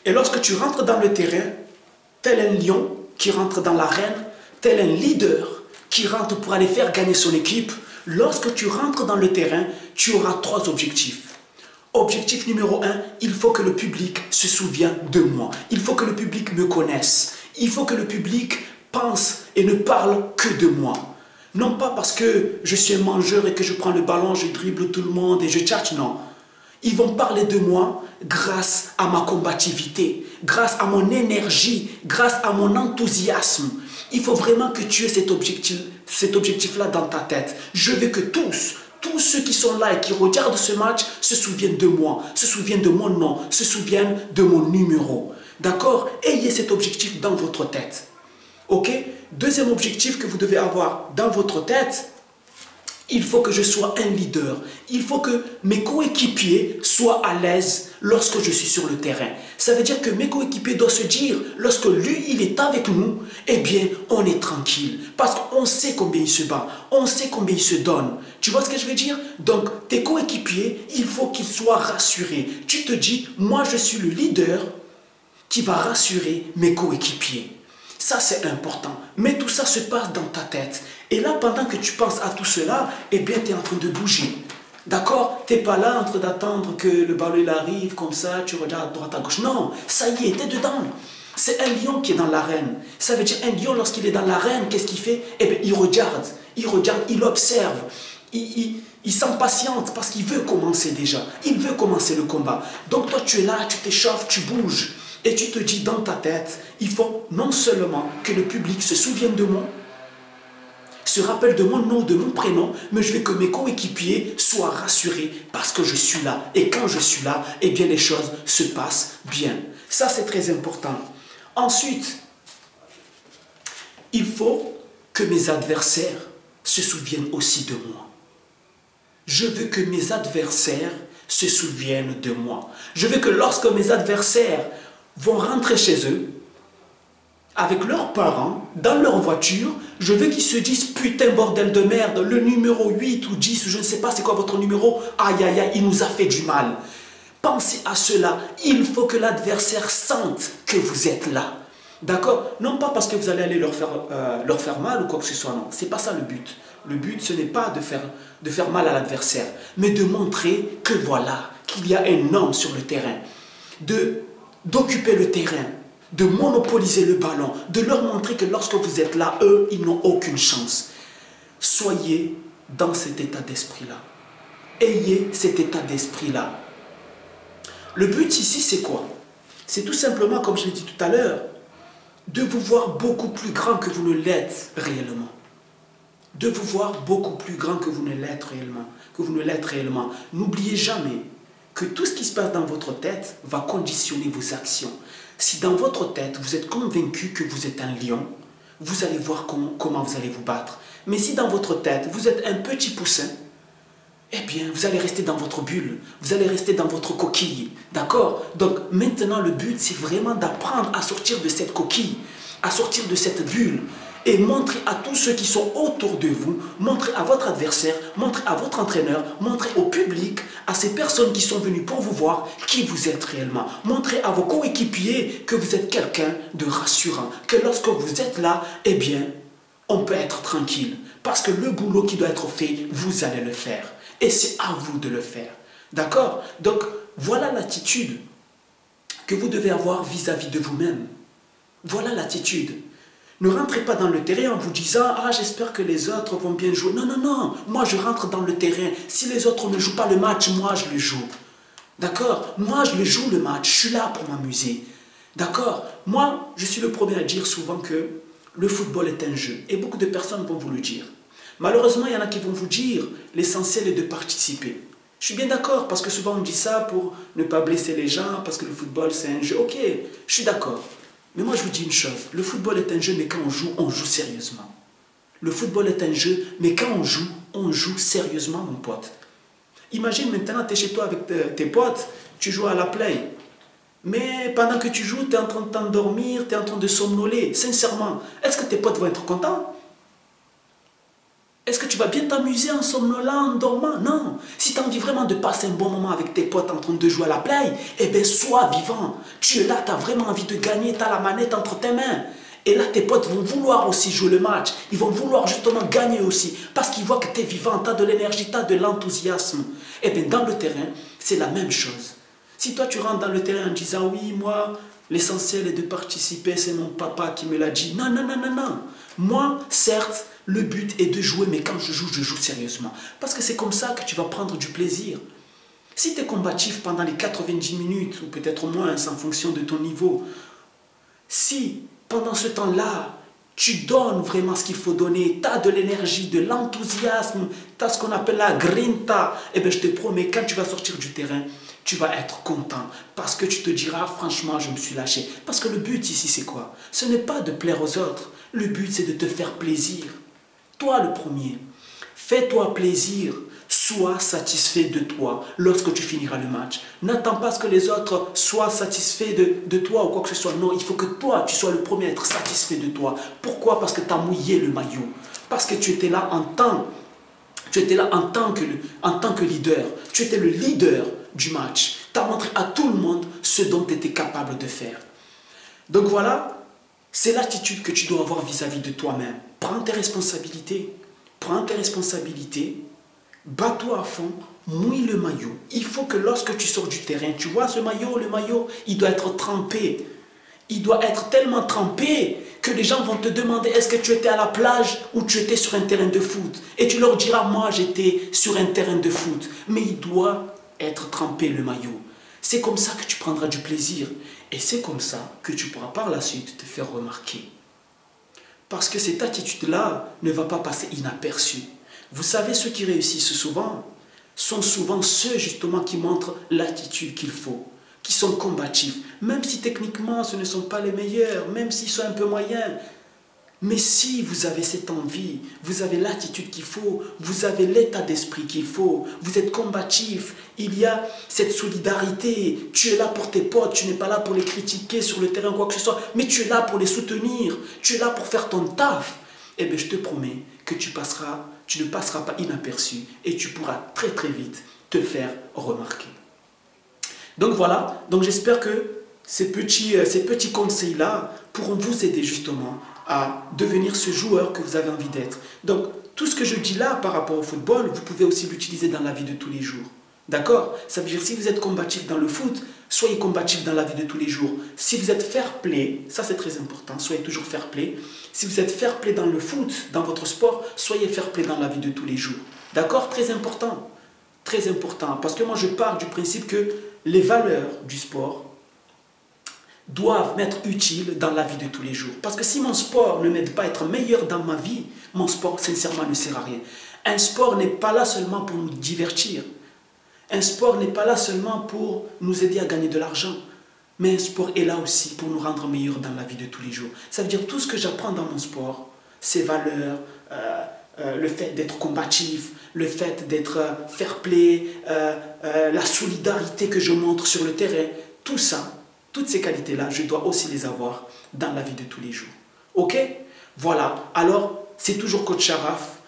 Et lorsque tu rentres dans le terrain, tel un lion qui rentre dans l'arène, tel un leader qui rentre pour aller faire gagner son équipe, lorsque tu rentres dans le terrain, tu auras 3 objectifs. Objectif numéro 1, il faut que le public se souvienne de moi. Il faut que le public me connaisse. Il faut que le public pense et ne parle que de moi. Non pas parce que je suis un mangeur et que je prends le ballon, je dribble tout le monde et je tchatche, non. Ils vont parler de moi grâce à ma combativité, grâce à mon énergie, grâce à mon enthousiasme. Il faut vraiment que tu aies cet objectif-là dans ta tête. Je veux que tous ceux qui sont là et qui regardent ce match se souviennent de moi, se souviennent de mon nom, se souviennent de mon numéro. D'accord? Ayez cet objectif dans votre tête. Ok? Deuxième objectif que vous devez avoir dans votre tête, il faut que je sois un leader. Il faut que mes coéquipiers soient à l'aise lorsque je suis sur le terrain. Ça veut dire que mes coéquipiers doivent se dire, lorsque lui, il est avec nous, eh bien, on est tranquille. Parce qu'on sait combien il se bat. On sait combien il se donne. Tu vois ce que je veux dire? Donc, tes coéquipiers, il faut qu'ils soient rassurés. Tu te dis, moi, je suis le leader qui va rassurer mes coéquipiers. Ça, c'est important. Mais tout ça se passe dans ta tête. Et là, pendant que tu penses à tout cela, eh bien, tu es en train de bouger. D'accord? Tu n'es pas là en train d'attendre que le ballon il arrive, comme ça, tu regardes à droite, à gauche. Non, ça y est, tu es dedans. C'est un lion qui est dans l'arène. Ça veut dire un lion, lorsqu'il est dans l'arène, qu'est-ce qu'il fait? Eh bien, il regarde, il observe. Il s'impatiente parce qu'il veut commencer déjà. Il veut commencer le combat. Donc toi, tu es là, tu t'échauffes, tu bouges. Et tu te dis dans ta tête, il faut non seulement que le public se souvienne de moi, se rappelle de mon nom, de mon prénom, mais je veux que mes coéquipiers soient rassurés parce que je suis là. Et quand je suis là, eh bien les choses se passent bien. Ça, c'est très important. Ensuite, il faut que mes adversaires se souviennent aussi de moi. Je veux que mes adversaires se souviennent de moi. Je veux que lorsque mes adversaires vont rentrer chez eux, avec leurs parents, dans leur voiture, je veux qu'ils se disent, putain bordel de merde, le numéro 8 ou 10, je ne sais pas c'est quoi votre numéro, aïe aïe aïe, il nous a fait du mal. Pensez à cela, il faut que l'adversaire sente que vous êtes là. D'accord? Non pas parce que vous allez aller leur faire mal ou quoi que ce soit, non. C'est pas ça le but. Le but, ce n'est pas de faire mal à l'adversaire, mais de montrer que voilà, qu'il y a un homme sur le terrain, d'occuper le terrain, de monopoliser le ballon, de leur montrer que lorsque vous êtes là, eux, ils n'ont aucune chance. Soyez dans cet état d'esprit-là. Ayez cet état d'esprit-là. Le but ici, c'est quoi? C'est tout simplement, comme je l'ai dit tout à l'heure, de vous voir beaucoup plus grand que vous ne l'êtes réellement. De vous voir beaucoup plus grand que vous ne l'êtes réellement. N'oubliez jamais que tout ce qui se passe dans votre tête va conditionner vos actions. Si dans votre tête, vous êtes convaincu que vous êtes un lion, vous allez voir comment vous allez vous battre. Mais si dans votre tête, vous êtes un petit poussin, eh bien, vous allez rester dans votre bulle, vous allez rester dans votre coquille. D'accord? Donc, maintenant, le but, c'est vraiment d'apprendre à sortir de cette coquille, à sortir de cette bulle, et montrer à tous ceux qui sont autour de vous, montrer à votre adversaire, montrer à votre entraîneur, montrer au public, à ces personnes qui sont venues pour vous voir qui vous êtes réellement. Montrez à vos coéquipiers que vous êtes quelqu'un de rassurant, que lorsque vous êtes là, eh bien, on peut être tranquille. Parce que le boulot qui doit être fait, vous allez le faire. Et c'est à vous de le faire. D'accord? Donc, voilà l'attitude que vous devez avoir vis-à-vis de vous-même. Voilà l'attitude. Ne rentrez pas dans le terrain en vous disant « Ah, j'espère que les autres vont bien jouer. » Non, non, non. Moi, je rentre dans le terrain. Si les autres ne jouent pas le match, moi, je le joue. D'accord? Moi, je le joue le match. Je suis là pour m'amuser. D'accord? Moi, je suis le premier à dire souvent que le football est un jeu. Et beaucoup de personnes vont vous le dire. Malheureusement, il y en a qui vont vous dire l'essentiel est de participer. Je suis bien d'accord, parce que souvent on dit ça pour ne pas blesser les gens, parce que le football c'est un jeu. Ok, je suis d'accord. Mais moi je vous dis une chose, le football est un jeu, mais quand on joue sérieusement. Le football est un jeu, mais quand on joue sérieusement, mon pote. Imagine maintenant, tu es chez toi avec tes potes, tu joues à la play. Mais pendant que tu joues, tu es en train de t'endormir, tu es en train de somnoler. Sincèrement, est-ce que tes potes vont être contents? Est-ce que tu vas bien t'amuser en somnolant, en dormant. Non. Si tu as envie vraiment de passer un bon moment avec tes potes en train de jouer à la play, eh bien, sois vivant. Tu es là, tu as vraiment envie de gagner, tu as la manette entre tes mains. Et là, tes potes vont vouloir aussi jouer le match. Ils vont vouloir justement gagner aussi. Parce qu'ils voient que tu es vivant, tu as de l'énergie, tu as de l'enthousiasme. Eh bien, dans le terrain, c'est la même chose. Si toi, tu rentres dans le terrain en disant, oui, moi, l'essentiel est de participer, c'est mon papa qui me l'a dit. Non, non, non, non, non. Moi, certes, le but est de jouer, mais quand je joue sérieusement. Parce que c'est comme ça que tu vas prendre du plaisir. Si tu es combatif pendant les 90 minutes, ou peut-être moins, en fonction de ton niveau, si pendant ce temps-là, tu donnes vraiment ce qu'il faut donner, tu as de l'énergie, de l'enthousiasme, tu as ce qu'on appelle la grinta, eh bien je te promets, quand tu vas sortir du terrain, tu vas être content parce que tu te diras, franchement, je me suis lâché. Parce que le but ici, c'est quoi? Ce n'est pas de plaire aux autres. Le but, c'est de te faire plaisir. Toi, le premier, fais-toi plaisir. Sois satisfait de toi lorsque tu finiras le match. N'attends pas que les autres soient satisfaits de toi ou quoi que ce soit. Non, il faut que toi, tu sois le premier à être satisfait de toi. Pourquoi? Parce que tu as mouillé le maillot. Parce que tu étais là en tant que leader. Tu étais le leader du match. Tu as montré à tout le monde ce dont tu étais capable de faire. Donc voilà, c'est l'attitude que tu dois avoir vis-à-vis de toi-même. Prends tes responsabilités. Prends tes responsabilités. Bats-toi à fond, mouille le maillot. Il faut que lorsque tu sors du terrain, tu vois ce maillot, le maillot, il doit être trempé. Il doit être tellement trempé que les gens vont te demander est-ce que tu étais à la plage ou tu étais sur un terrain de foot. Et tu leur diras moi j'étais sur un terrain de foot. Mais il doit être trempé le maillot. C'est comme ça que tu prendras du plaisir. Et c'est comme ça que tu pourras par la suite te faire remarquer. Parce que cette attitude-là ne va pas passer inaperçue. Vous savez, ceux qui réussissent souvent sont souvent ceux justement qui montrent l'attitude qu'il faut, qui sont combatifs, même si techniquement ce ne sont pas les meilleurs, même s'ils sont un peu moyens. Mais si vous avez cette envie, vous avez l'attitude qu'il faut, vous avez l'état d'esprit qu'il faut, vous êtes combatif, il y a cette solidarité, tu es là pour tes potes, tu n'es pas là pour les critiquer sur le terrain, quoi que ce soit, mais tu es là pour les soutenir, tu es là pour faire ton taf. Eh bien, je te promets que tu ne passeras pas inaperçu et tu pourras très très vite te faire remarquer. Donc voilà, donc j'espère que ces petits conseils-là pourront vous aider justement à devenir ce joueur que vous avez envie d'être. Donc tout ce que je dis là par rapport au football, vous pouvez aussi l'utiliser dans la vie de tous les jours. D'accord? Ça veut dire si vous êtes combatif dans le foot, soyez combatif dans la vie de tous les jours. Si vous êtes fair play, ça c'est très important, soyez toujours fair play. Si vous êtes fair play dans le foot, dans votre sport, soyez fair play dans la vie de tous les jours. D'accord? Très important. Très important. Parce que moi je pars du principe que les valeurs du sport doivent m'être utiles dans la vie de tous les jours. Parce que si mon sport ne m'aide pas à être meilleur dans ma vie, mon sport sincèrement ne sert à rien. Un sport n'est pas là seulement pour nous divertir. Un sport n'est pas là seulement pour nous aider à gagner de l'argent. Mais un sport est là aussi pour nous rendre meilleurs dans la vie de tous les jours. Ça veut dire tout ce que j'apprends dans mon sport, ces valeurs, le fait d'être combatif, le fait d'être fair play, la solidarité que je montre sur le terrain, tout ça, toutes ces qualités-là, je dois aussi les avoir dans la vie de tous les jours. Ok? Voilà. Alors, c'est toujours Coach Sharaf.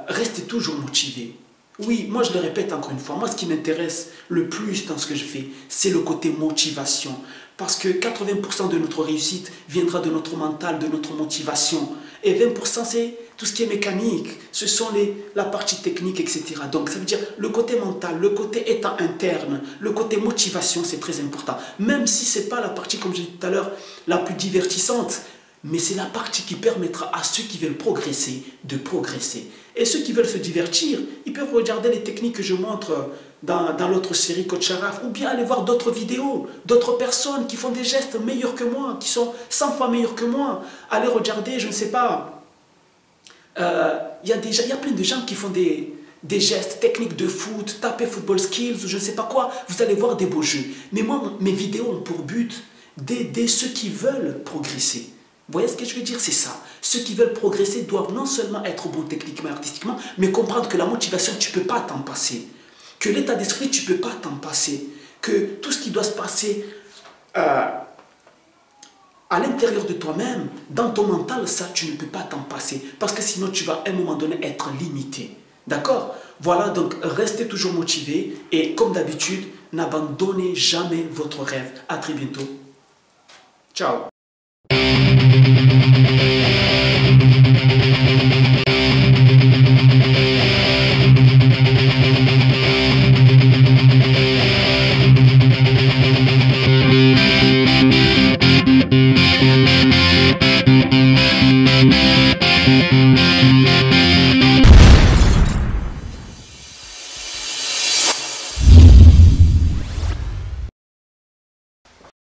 Restez toujours motivé. Oui, moi je le répète encore une fois, moi ce qui m'intéresse le plus dans ce que je fais, c'est le côté motivation. Parce que 80% de notre réussite viendra de notre mental, de notre motivation. Et 20% c'est tout ce qui est mécanique, ce sont la partie technique, etc. Donc ça veut dire le côté mental, le côté état interne, le côté motivation, c'est très important. Même si ce n'est pas la partie, comme j'ai dit tout à l'heure, la plus divertissante, mais c'est la partie qui permettra à ceux qui veulent progresser de progresser. Et ceux qui veulent se divertir, ils peuvent regarder les techniques que je montre dans l'autre série Coach Sharaf, ou bien aller voir d'autres vidéos, d'autres personnes qui font des gestes meilleurs que moi, qui sont 100 fois meilleurs que moi. Allez regarder, je ne sais pas, il y a plein de gens qui font des gestes techniques de foot, taper football skills, ou je ne sais pas quoi, vous allez voir des beaux jeux. Mais moi, mes vidéos ont pour but d'aider ceux qui veulent progresser. Vous voyez ce que je veux dire? C'est ça. Ceux qui veulent progresser doivent non seulement être bons techniquement et artistiquement, mais comprendre que la motivation, tu ne peux pas t'en passer. Que l'état d'esprit, tu ne peux pas t'en passer. Que tout ce qui doit se passer à à l'intérieur de toi-même, dans ton mental, ça, tu ne peux pas t'en passer. Parce que sinon, tu vas à un moment donné être limité. D'accord? Voilà, donc restez toujours motivé et comme d'habitude, n'abandonnez jamais votre rêve. À très bientôt. Ciao.